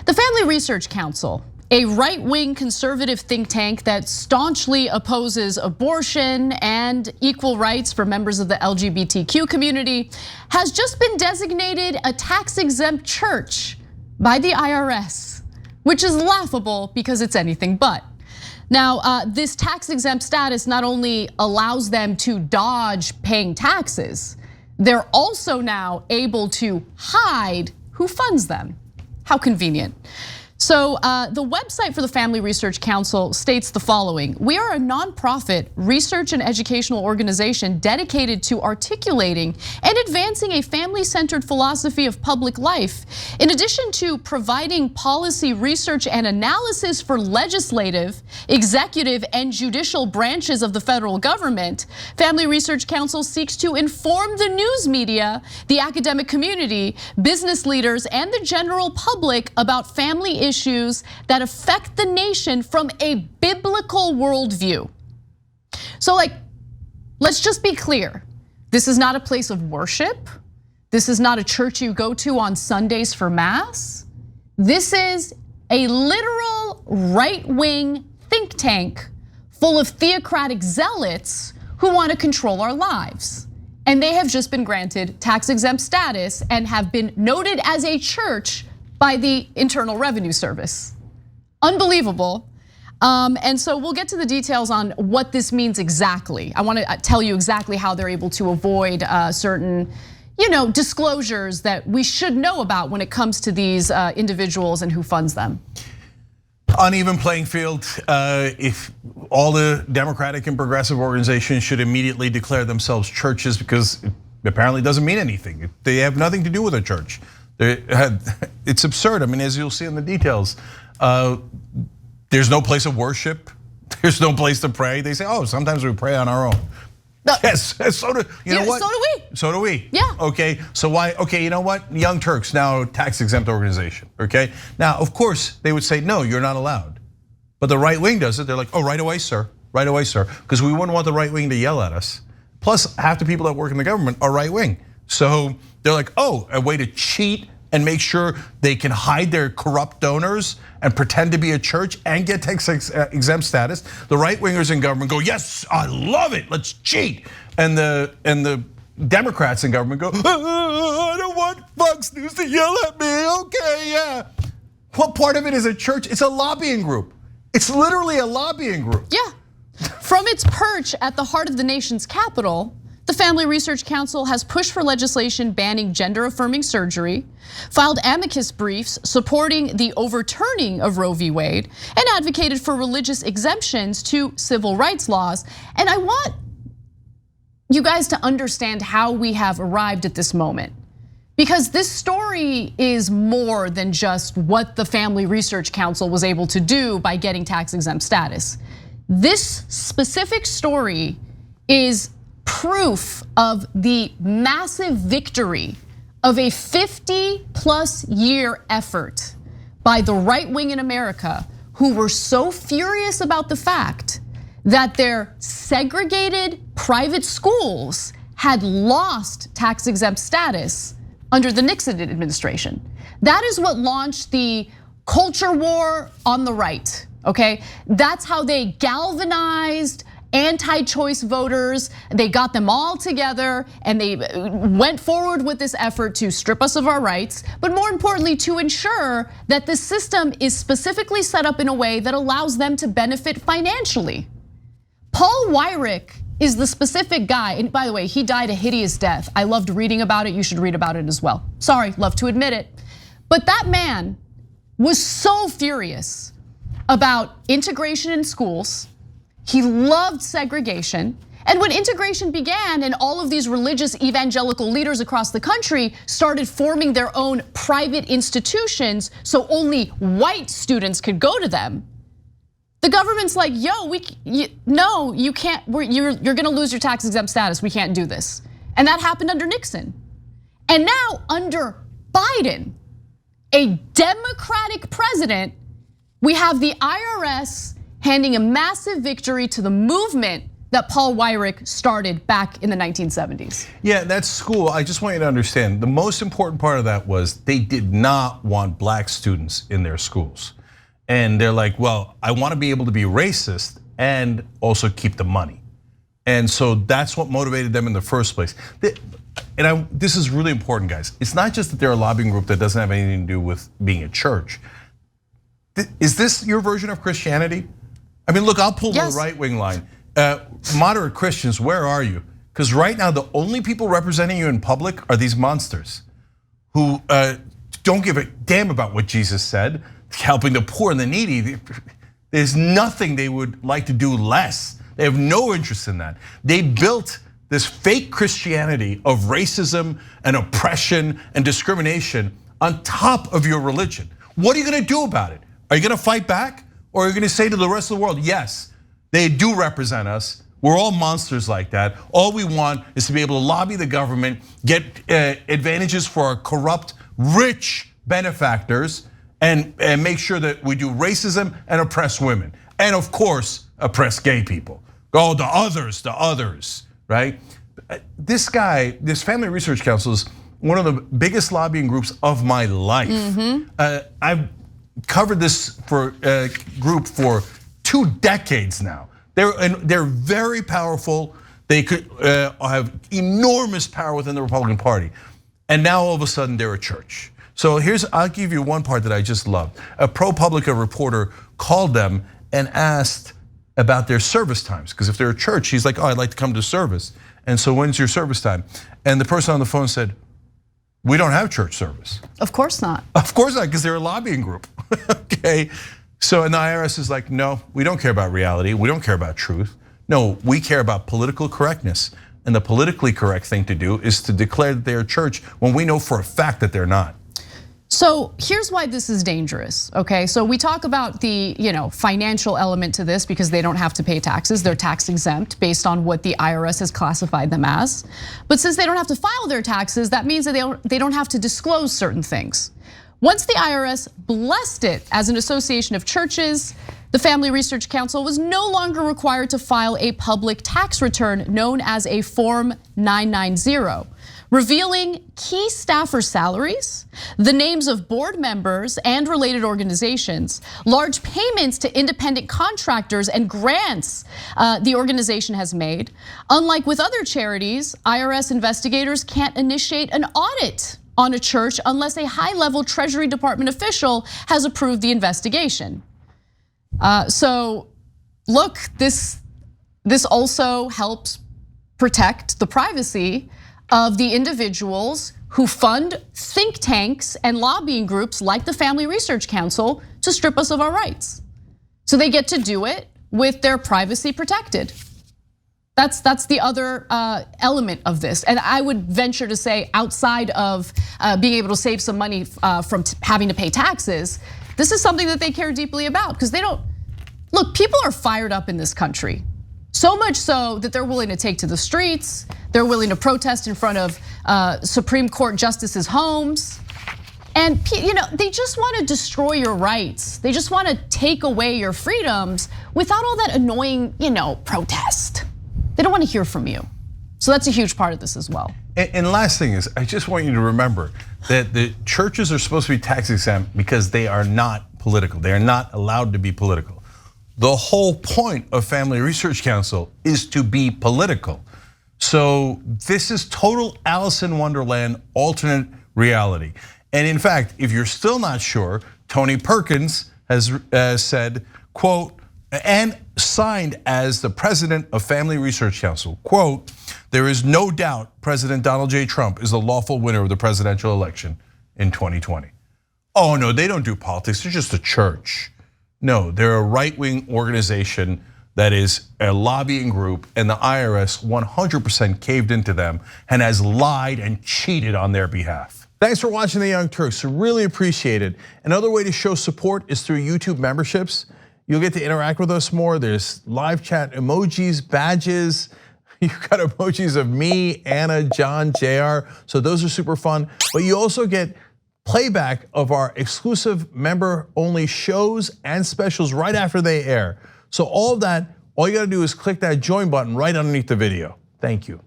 The Family Research Council, a right-wing conservative think tank that staunchly opposes abortion and equal rights for members of the LGBTQ community, has just been designated a tax-exempt church by the IRS, which is laughable because it's anything but. Now, this tax-exempt status not only allows them to dodge paying taxes, they're also now able to hide who funds them. How convenient. So the website for the Family Research Council states the following: we are a nonprofit research and educational organization dedicated to articulating and advancing a family-centered philosophy of public life. In addition to providing policy research and analysis for legislative, executive, and judicial branches of the federal government, Family Research Council seeks to inform the news media, the academic community, business leaders, and the general public about family issues that affect the nation from a biblical worldview. So let's just be clear. This is not a place of worship. This is not a church you go to on Sundays for mass. This is a literal right-wing think tank full of theocratic zealots who want to control our lives. And they have just been granted tax-exempt status and have been noted as a church by the Internal Revenue Service. Unbelievable. And so we'll get to the details on what this means exactly. I want to tell you exactly how they're able to avoid certain disclosures that we should know about when it comes to these individuals and who funds them. Uneven playing field. If all the Democratic and progressive organizations should immediately declare themselves churches, because it apparently doesn't mean anything. They have nothing to do with a church. It's absurd. I mean, as you'll see in the details, there's no place of worship. There's no place to pray. They say, oh, sometimes we pray on our own. Yes, so do you know what? So do we. So do we. Yeah. Okay, so why? Okay, you know what? Young Turks, now tax exempt organization. Okay, now of course they would say no, you're not allowed, but the right wing does it. They're like, oh, right away, sir, because we wouldn't want the right wing to yell at us. Plus, half the people that work in the government are right wing, so they're like, oh, a way to cheat and make sure they can hide their corrupt donors and pretend to be a church and get tax exempt status. The right wingers in government go, yes, I love it, let's cheat. And the Democrats in government go, I don't want Fox News to yell at me, okay, yeah. What part of it is a church? It's a lobbying group. It's literally a lobbying group. Yeah, from its perch at the heart of the nation's capital, the Family Research Council has pushed for legislation banning gender-affirming surgery, filed amicus briefs supporting the overturning of Roe v. Wade, and advocated for religious exemptions to civil rights laws. And I want you guys to understand how we have arrived at this moment, because this story is more than just what the Family Research Council was able to do by getting tax-exempt status. This specific story is proof of the massive victory of a 50+ year effort by the right wing in America, who were so furious about the fact that their segregated private schools had lost tax exempt status under the Nixon administration. That is what launched the culture war on the right, okay? That's how they galvanized anti-choice voters. They got them all together and they went forward with this effort to strip us of our rights, but more importantly, to ensure that the system is specifically set up in a way that allows them to benefit financially. Paul Weyrich is the specific guy, and by the way, he died a hideous death. I loved reading about it, you should read about it as well. Sorry, love to admit it. But that man was so furious about integration in schools. He loved segregation. And when integration began and all of these religious evangelical leaders across the country started forming their own private institutions so only white students could go to them, the government's like, yo, no, you can't, you're gonna lose your tax exempt status, we can't do this. And that happened under Nixon. And now under Biden, a Democratic president, we have the IRS handing a massive victory to the movement that Paul Weyrich started back in the 1970s. Yeah, that's school. I just want you to understand, the most important part of that was they did not want black students in their schools. And they're like, well, I want to be able to be racist and also keep the money. And so that's what motivated them in the first place. And this is really important, guys. It's not just that they're a lobbying group that doesn't have anything to do with being a church. Is this your version of Christianity? I mean, look, I'll pull the right-wing line. Moderate Christians, where are you? Because right now, the only people representing you in public are these monsters who don't give a damn about what Jesus said, helping the poor and the needy. There's nothing they would like to do less. They have no interest in that. They built this fake Christianity of racism and oppression and discrimination on top of your religion. What are you gonna do about it? Are you gonna fight back? Or are you gonna say to the rest of the world, yes, they do represent us. We're all monsters like that. All we want is to be able to lobby the government, get advantages for our corrupt, rich benefactors, and make sure that we do racism and oppress women. And of course, oppress gay people. Oh, the others, right? This guy, this Family Research Council is one of the biggest lobbying groups of my life. I've covered this group for 2 decades now. They're very powerful. They could have enormous power within the Republican Party. And now all of a sudden they're a church. So I'll give you one part that I just loved. A ProPublica reporter called them and asked about their service times. Because if they're a church, he's like, oh, I'd like to come to service. And so when's your service time? And the person on the phone said, we don't have church service. Of course not. Of course not, because they're a lobbying group, okay? So, and the IRS is like, no, we don't care about reality. We don't care about truth. No, we care about political correctness. And the politically correct thing to do is to declare that they're a church when we know for a fact that they're not. So here's why this is dangerous, okay? So we talk about the financial element to this because they don't have to pay taxes. They're tax exempt based on what the IRS has classified them as. But since they don't have to file their taxes, that means that they don't have to disclose certain things. Once the IRS blessed it as an association of churches, the Family Research Council was no longer required to file a public tax return known as a Form 990. Revealing key staffer salaries, the names of board members and related organizations, large payments to independent contractors and grants the organization has made. Unlike with other charities, IRS investigators can't initiate an audit on a church unless a high-level Treasury Department official has approved the investigation. So look, this also helps protect the privacy of the individuals who fund think tanks and lobbying groups like the Family Research Council to strip us of our rights. So they get to do it with their privacy protected. That's the other element of this. And I would venture to say outside of being able to save some money from having to pay taxes, this is something that they care deeply about because they don't, look, people are fired up in this country. So much so that they're willing to take to the streets. They're willing to protest in front of Supreme Court justices' homes. And they just want to destroy your rights. They just want to take away your freedoms without all that annoying, protest. They don't want to hear from you. So that's a huge part of this as well. And last thing is, I just want you to remember that the churches are supposed to be tax exempt because they are not political. They are not allowed to be political. The whole point of Family Research Council is to be political. So this is total Alice in Wonderland alternate reality. And in fact, if you're still not sure, Tony Perkins has said, quote, and signed as the president of Family Research Council, quote, there is no doubt President Donald J. Trump is the lawful winner of the presidential election in 2020. Oh no, they don't do politics, they're just a church. No, they're a right-wing organization that is a lobbying group, and the IRS 100% caved into them and has lied and cheated on their behalf. Thanks for watching The Young Turks, really appreciate it. Another way to show support is through YouTube memberships. You'll get to interact with us more. There's live chat emojis, badges. You've got emojis of me, Anna, John, JR, so those are super fun. But you also get playback of our exclusive member-only shows and specials right after they air. So all of that All you gotta do is click that join button right underneath the video. Thank you.